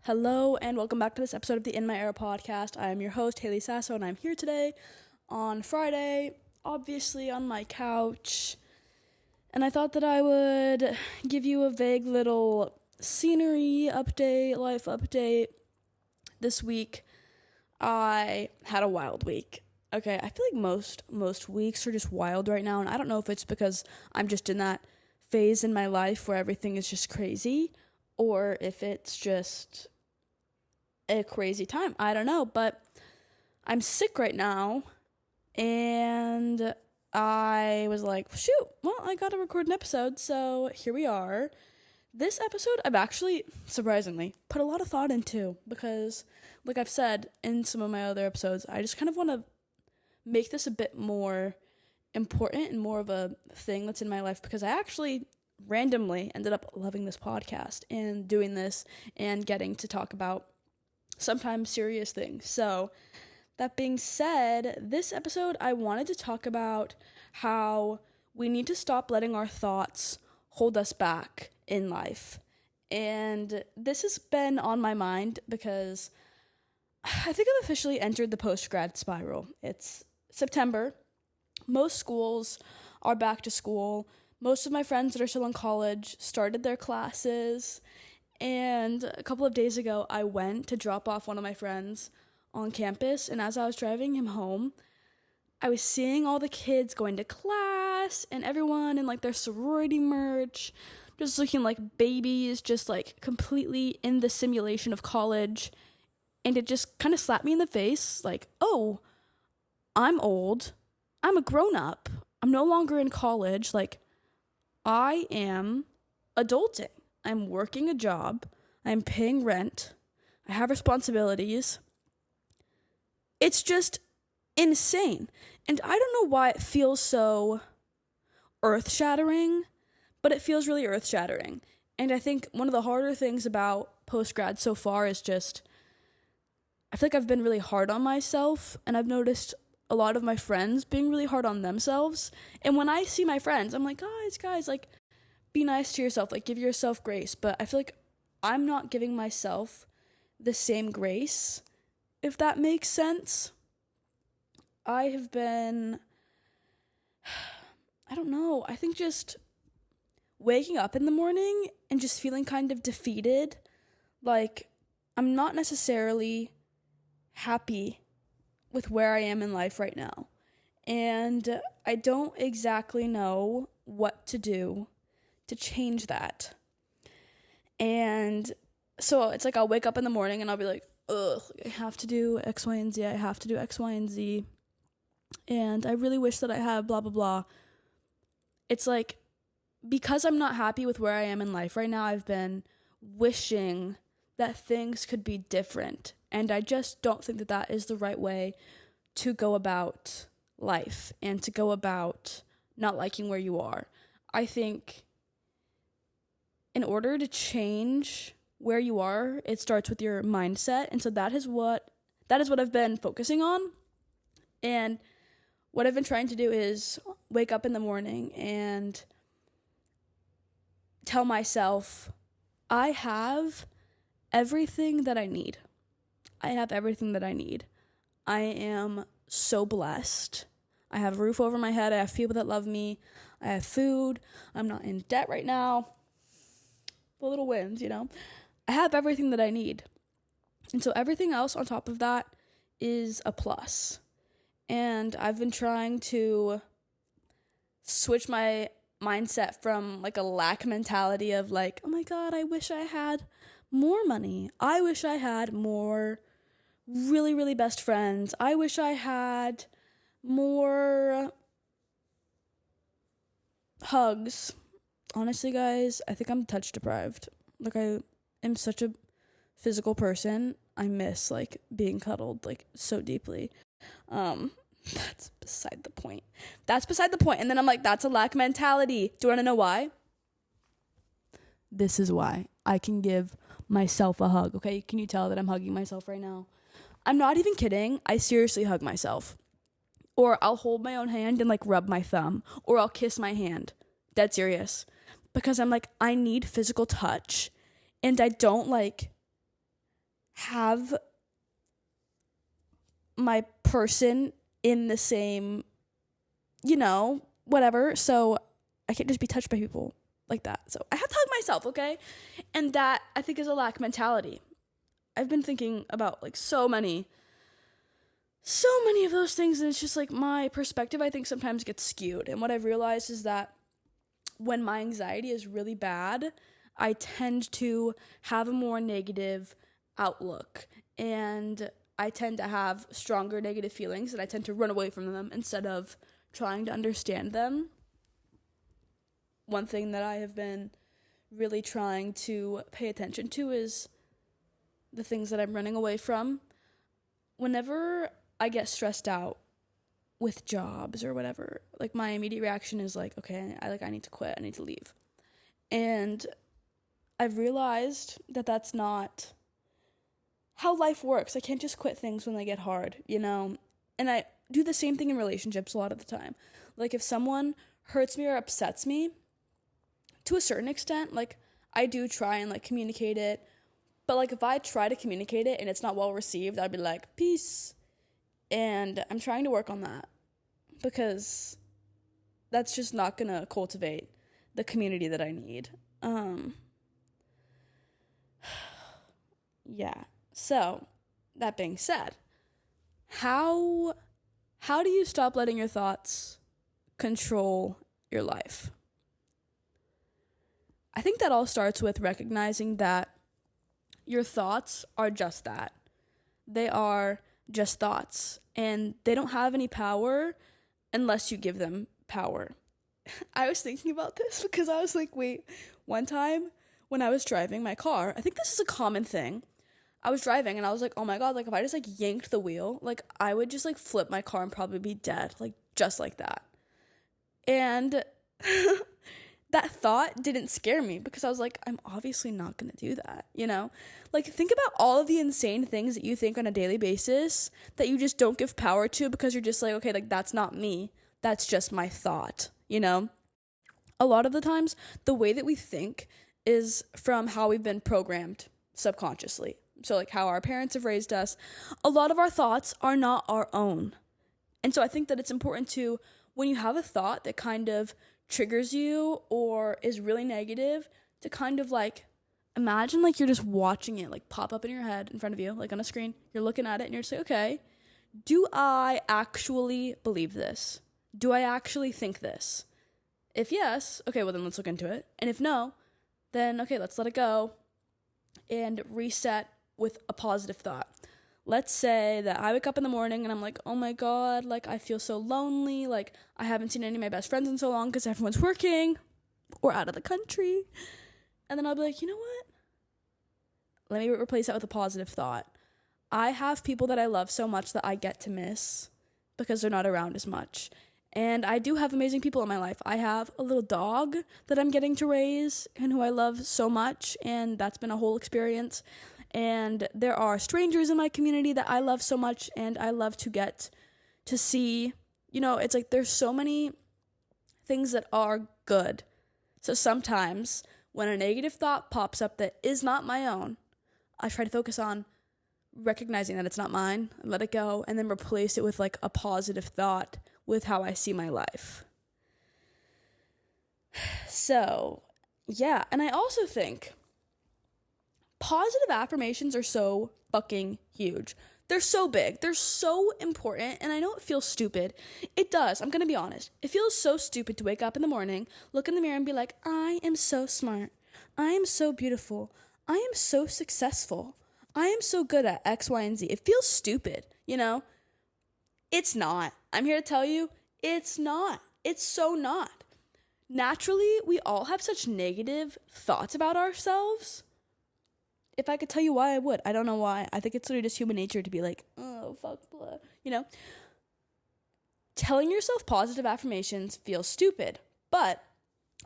Hello and welcome back to this episode of the In My Era podcast. I am your host, Haley Sasso, and I'm here today on Friday, obviously on my couch. And I thought that I would give you a vague little scenery update, life update. This week, I had a wild week. Okay, I feel like most weeks are just wild right now, and I don't know if it's because I'm just in that phase in my life where everything is just crazy, or if it's just a crazy time. I don't know, but I'm sick right now, and I was like, shoot, well, I gotta record an episode, so here we are. This episode, I've actually, surprisingly, put a lot of thought into, because, like I've said in some of my other episodes, I just kind of want to make this a bit more important and more of a thing that's in my life, because I actually randomly ended up loving this podcast and doing this and getting to talk about sometimes serious things. So, that being said, this episode I wanted to talk about how we need to stop letting our thoughts hold us back in life. And this has been on my mind because I think I've officially entered the post-grad spiral. It's September. Most schools are back to school. Most of my friends that are still in college started their classes. And a couple of days ago, I went to drop off one of my friends on campus. And as I was driving him home, I was seeing all the kids going to class and everyone in like their sorority merch, just looking like babies, just like completely in the simulation of college. And it just kind of slapped me in the face like, oh, I'm old. I'm a grown up. I'm no longer in college. Like, I am adulting. I'm working a job. I'm paying rent. I have responsibilities. It's just insane. And I don't know why it feels so earth-shattering, but it feels really earth-shattering. And I think one of the harder things about post-grad so far is just, I feel like I've been really hard on myself, and I've noticed a lot of my friends being really hard on themselves. And when I see my friends, I'm like, guys, like, be nice to yourself, like, give yourself grace. But I feel like I'm not giving myself the same grace, if that makes sense. I have been, I don't know, I think just waking up in the morning and just feeling kind of defeated. Like, I'm not necessarily happy with where I am in life right now. And I don't exactly know what to do to change that. And so it's like I'll wake up in the morning and I'll be like, ugh, I have to do X, Y, and Z. I have to do X, Y, and Z. And I really wish that I had blah, blah, blah. It's like, because I'm not happy with where I am in life right now, I've been wishing that things could be different. And I just don't think that that is the right way to go about life and to go about not liking where you are. I think in order to change where you are, it starts with your mindset. And so that is what I've been focusing on. And what I've been trying to do is wake up in the morning and tell myself, I have everything that I need. I have everything that I need. I am so blessed. I have a roof over my head. I have people that love me. I have food. I'm not in debt right now. The little wins, you know. I have everything that I need. And so everything else on top of that is a plus. And I've been trying to switch my mindset from like a lack mentality of like, oh my God, I wish I had more money. I wish I had more really, really best friends. I wish I had more hugs. Honestly, guys, I think I'm touch deprived. Like, I am such a physical person. I miss like being cuddled like so deeply. That's beside the point. And then I'm like, that's a lack mentality. Do you want to know why? This is why. I can give myself a hug. Okay, can you tell that I'm hugging myself right now? I'm not even kidding. I seriously hug myself. Or I'll hold my own hand and like rub my thumb. Or I'll kiss my hand. Dead serious. Because I'm like, I need physical touch. And I don't like have my person in the same, whatever. So I can't just be touched by people like that. So I have to hug myself, okay? And that, I think, is a lack mentality. I've been thinking about, like, so many of those things, and it's just, like, my perspective, I think, sometimes gets skewed. And what I've realized is that when my anxiety is really bad, I tend to have a more negative outlook, and I tend to have stronger negative feelings, and I tend to run away from them instead of trying to understand them. One thing that I have been really trying to pay attention to is the things that I'm running away from. Whenever I get stressed out with jobs or whatever, like, my immediate reaction is like, okay, I need to quit, I need to leave. And I've realized that that's not how life works. I can't just quit things when they get hard, And I do the same thing in relationships a lot of the time. Like, if someone hurts me or upsets me, to a certain extent, like, I do try and, like, communicate it. But, like, if I try to communicate it and it's not well received, I'd be like, peace. And I'm trying to work on that, because that's just not going to cultivate the community that I need. Yeah. So, that being said, how do you stop letting your thoughts control your life? I think that all starts with recognizing that your thoughts are just that. They are just thoughts, and they don't have any power unless you give them power. I was thinking about this because I was like, wait, one time when I was driving my car, I think this is a common thing. I was driving and I was like, oh my God, like, if I just, like, yanked the wheel, like, I would just, like, flip my car and probably be dead, like, just like that. And that thought didn't scare me, because I was like, I'm obviously not going to do that, Like, think about all of the insane things that you think on a daily basis that you just don't give power to, because you're just like, okay, like, that's not me. That's just my thought, A lot of the times, the way that we think is from how we've been programmed subconsciously. So, like, how our parents have raised us. A lot of our thoughts are not our own. And so I think that it's important to, when you have a thought that kind of triggers you or is really negative, to kind of, like, imagine, like, you're just watching it, like, pop up in your head in front of you, like, on a screen. You're looking at it and you're just like, okay, do I actually believe this? Do I actually think this? If yes, okay, well, then let's look into it. And if no, then, okay, let's let it go and reset with a positive thought. Let's say that I wake up in the morning and I'm like, oh my God, like, I feel so lonely. Like, I haven't seen any of my best friends in so long because everyone's working or out of the country. And then I'll be like, you know what? Let me replace that with a positive thought. I have people that I love so much that I get to miss because they're not around as much. And I do have amazing people in my life. I have a little dog that I'm getting to raise and who I love so much, and that's been a whole experience. And there are strangers in my community that I love so much, and I love to get to see. It's like there's so many things that are good. So sometimes when a negative thought pops up that is not my own, I try to focus on recognizing that it's not mine, and let it go, and then replace it with, like, a positive thought with how I see my life. So, yeah, and I also think positive affirmations are so fucking huge. They're so big. They're so important, and I know it feels stupid. It does. I'm going to be honest. It feels so stupid to wake up in the morning, look in the mirror, and be like, I am so smart. I am so beautiful. I am so successful. I am so good at X, Y, and Z. It feels stupid, It's not. I'm here to tell you, it's not. It's so not. Naturally, we all have such negative thoughts about ourselves. If I could tell you why, I would. I don't know why. I think it's literally just human nature to be like, oh, fuck, blah. Telling yourself positive affirmations feels stupid. But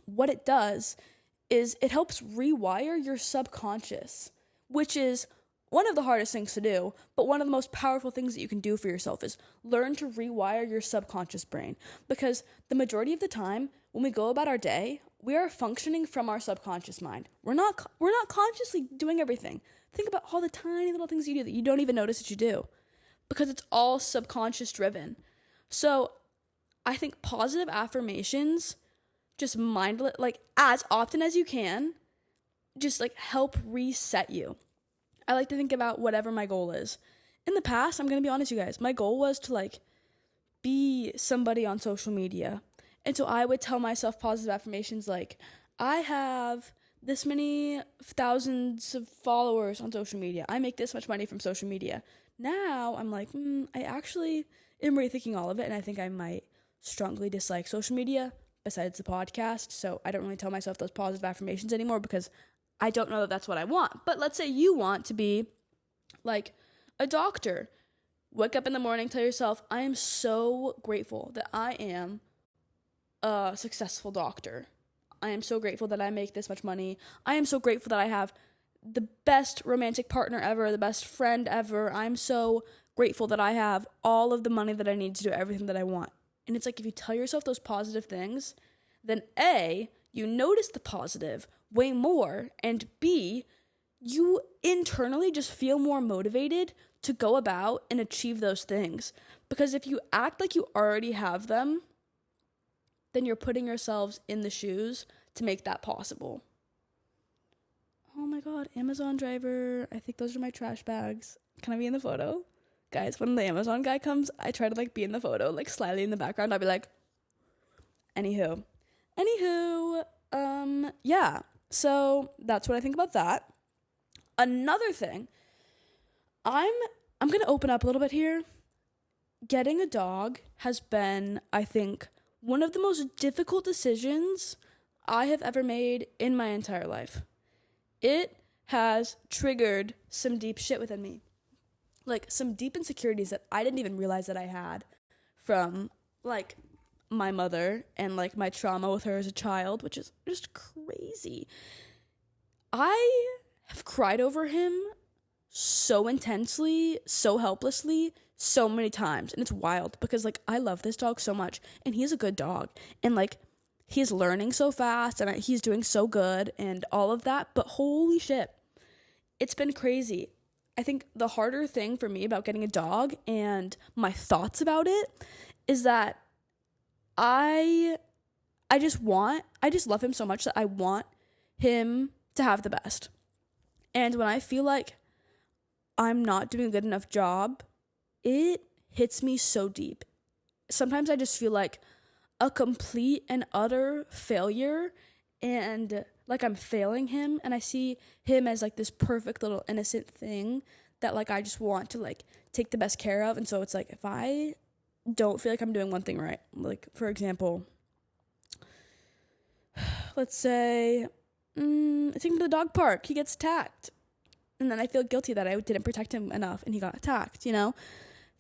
what it does is it helps rewire your subconscious, which is one of the hardest things to do, but one of the most powerful things that you can do for yourself is learn to rewire your subconscious brain. Because the majority of the time, when we go about our day, we are functioning from our subconscious mind. We're not consciously doing everything. think about all the tiny little things you do that you don't even notice that you do, because it's all subconscious driven. So I think positive affirmations, just mindless, like as often as you can, just like help reset you. I like to think about whatever my goal is. In the past, I'm going to be honest, you guys, my goal was to like be somebody on social media. And so I would tell myself positive affirmations like, I have this many thousands of followers on social media. I make this much money from social media. Now I'm like, I actually am rethinking all of it, and I think I might strongly dislike social media besides the podcast. So I don't really tell myself those positive affirmations anymore because I don't know that that's what I want. But let's say you want to be like a doctor. Wake up in the morning, tell yourself, I am so grateful that I am a successful doctor. I am so grateful that I make this much money. I am so grateful that I have the best romantic partner ever, the best friend ever. I'm so grateful that I have all of the money that I need to do everything that I want. And it's like, if you tell yourself those positive things, then A, you notice the positive way more, and B, you internally just feel more motivated to go about and achieve those things. Because if you act like you already have them, then you're putting yourselves in the shoes to make that possible. Oh my God, Amazon driver. I think those are my trash bags. Can I be in the photo? Guys, when the Amazon guy comes, I try to like be in the photo, like slyly in the background. I'll be like, anywho, yeah. So that's what I think about that. Another thing, I'm going to open up a little bit here. Getting a dog has been, I think, one of the most difficult decisions I have ever made in my entire life. It has triggered some deep shit within me. Like some deep insecurities that I didn't even realize that I had from like my mother and like my trauma with her as a child, which is just crazy. I have cried over him so intensely, so helplessly, so many times. And it's wild because like I love this dog so much, and he's a good dog. And like he's learning so fast and he's doing so good and all of that. But holy shit, it's been crazy. I think the harder thing for me about getting a dog and my thoughts about it is that I just love him so much that I want him to have the best. And when I feel like I'm not doing a good enough job, it hits me so deep. Sometimes I just feel like a complete and utter failure, and like I'm failing him, and I see him as like this perfect little innocent thing that like I just want to like take the best care of. And so it's like, if I don't feel like I'm doing one thing right, like for example, let's say I take him to the dog park, he gets attacked, and then I feel guilty that I didn't protect him enough and he got attacked, you know,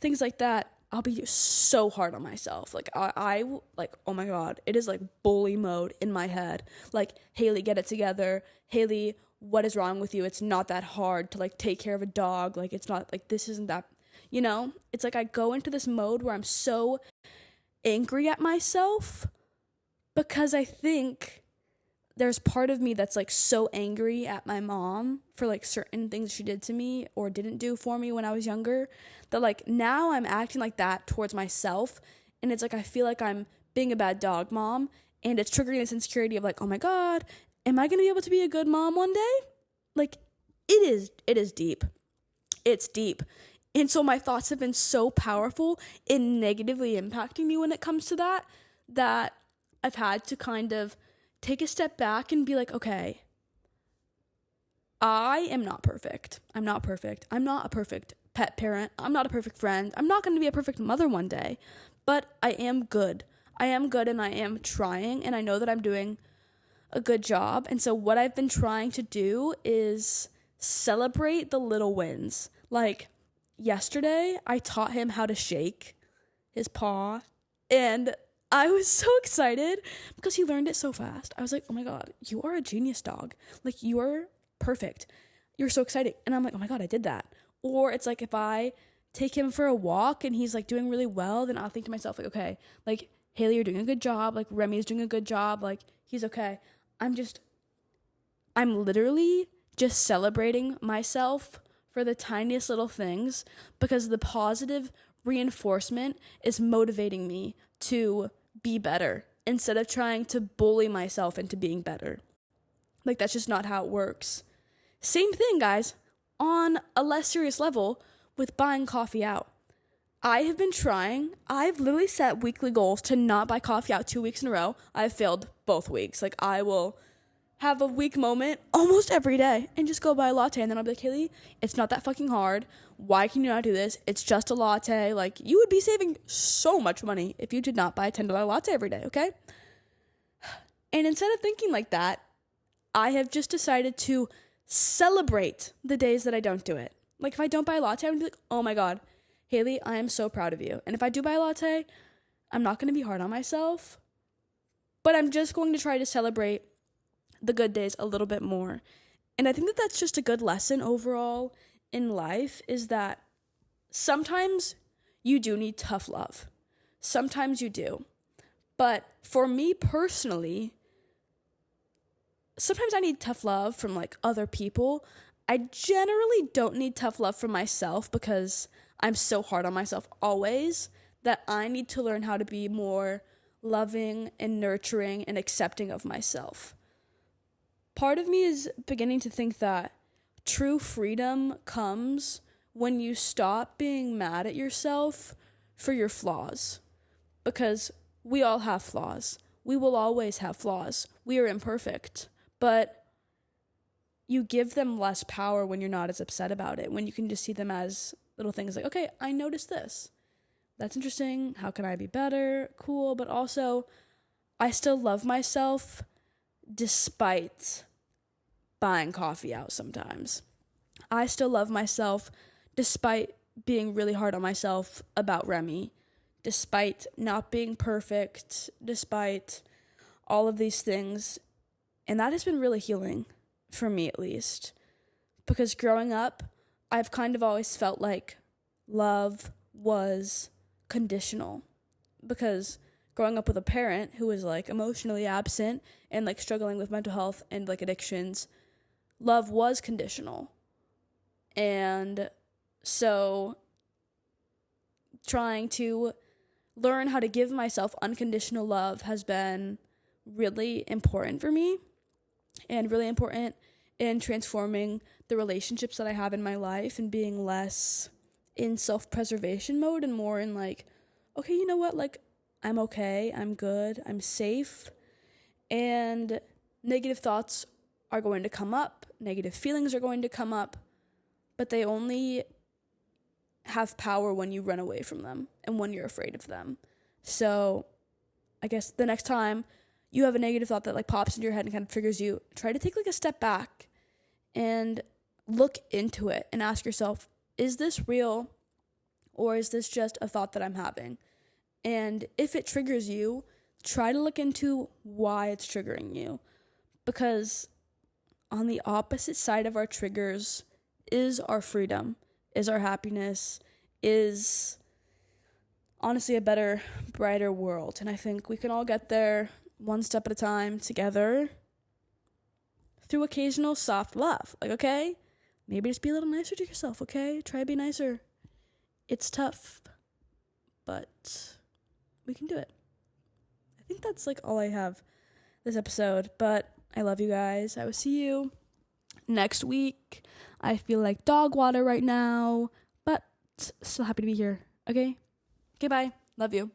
things like that. I'll be so hard on myself. Like I like, oh my God, it is like bully mode in my head. Like, Haley, get it together. Haley, what is wrong with you? It's not that hard to like take care of a dog. Like, it's not like, this isn't that, you know, it's like I go into this mode where I'm so angry at myself because I think there's part of me that's like so angry at my mom for like certain things she did to me or didn't do for me when I was younger, that like now I'm acting like that towards myself. And it's like I feel like I'm being a bad dog mom, and it's triggering this insecurity of like, oh my God, am I gonna be able to be a good mom one day? Like it is deep. It's deep. And so my thoughts have been so powerful in negatively impacting me when it comes to that I've had to kind of take a step back and be like, okay, I am not perfect. I'm not perfect. I'm not a perfect pet parent. I'm not a perfect friend. I'm not going to be a perfect mother one day, but I am good. I am good, and I am trying, and I know that I'm doing a good job. And so what I've been trying to do is celebrate the little wins. Like yesterday, I taught him how to shake his paw, and I was so excited because he learned it so fast. I was like, oh my God, you are a genius dog. Like, you are perfect. You're so exciting. And I'm like, oh my God, I did that. Or it's like if I take him for a walk and he's like doing really well, then I'll think to myself like, okay, like Haley, you're doing a good job. Like Remy's doing a good job. Like he's okay. I'm literally just celebrating myself for the tiniest little things, because the positive reinforcement is motivating me to be better instead of trying to bully myself into being better. Like, that's just not how it works. Same thing, guys, on a less serious level with buying coffee out. I've literally set weekly goals to not buy coffee out 2 weeks in a row. I've failed both weeks. Like, I will have a weak moment almost every day and just go buy a latte, and then I'll be like, Haley, it's not that fucking hard. Why can you not do this? It's just a latte. Like, you would be saving so much money if you did not buy a $10 latte every day, okay? And instead of thinking like that, I have just decided to celebrate the days that I don't do it. Like, if I don't buy a latte, I'm gonna be like, oh my God, Haley, I am so proud of you. And if I do buy a latte, I'm not gonna be hard on myself, but I'm just going to try to celebrate the good days a little bit more. And I think that that's just a good lesson overall in life, is that sometimes you do need tough love. Sometimes you do. But for me personally, sometimes I need tough love from like other people. I generally don't need tough love from myself, because I'm so hard on myself always that I need to learn how to be more loving and nurturing and accepting of myself. Part of me is beginning to think that true freedom comes when you stop being mad at yourself for your flaws. Because we all have flaws. We will always have flaws. We are imperfect. But you give them less power when you're not as upset about it, when you can just see them as little things like, okay, I noticed this. That's interesting. How can I be better? Cool. But also, I still love myself despite buying coffee out sometimes. I still love myself despite being really hard on myself about Remy, despite not being perfect, despite all of these things. And that has been really healing, for me at least. Because growing up, I've kind of always felt like love was conditional. Because growing up with a parent who was like emotionally absent and like struggling with mental health and like addictions, love was conditional. And so trying to learn how to give myself unconditional love has been really important for me, and really important in transforming the relationships that I have in my life and being less in self-preservation mode and more in like, okay, you know what, like, I'm okay, I'm good, I'm safe, and negative thoughts are going to come up, negative feelings are going to come up, but they only have power when you run away from them and when you're afraid of them. So I guess the next time you have a negative thought that like pops into your head and kind of triggers you, try to take like a step back and look into it and ask yourself, is this real, or is this just a thought that I'm having? And if it triggers you, try to look into why it's triggering you, because on the opposite side of our triggers is our freedom, is our happiness, is honestly a better, brighter world. And I think we can all get there one step at a time together through occasional soft love. Like, okay, maybe just be a little nicer to yourself, okay? Try to be nicer. It's tough, but we can do it. I think that's like all I have this episode, but I love you guys. I will see you next week. I feel like dog water right now, but still happy to be here. Okay, bye. Love you.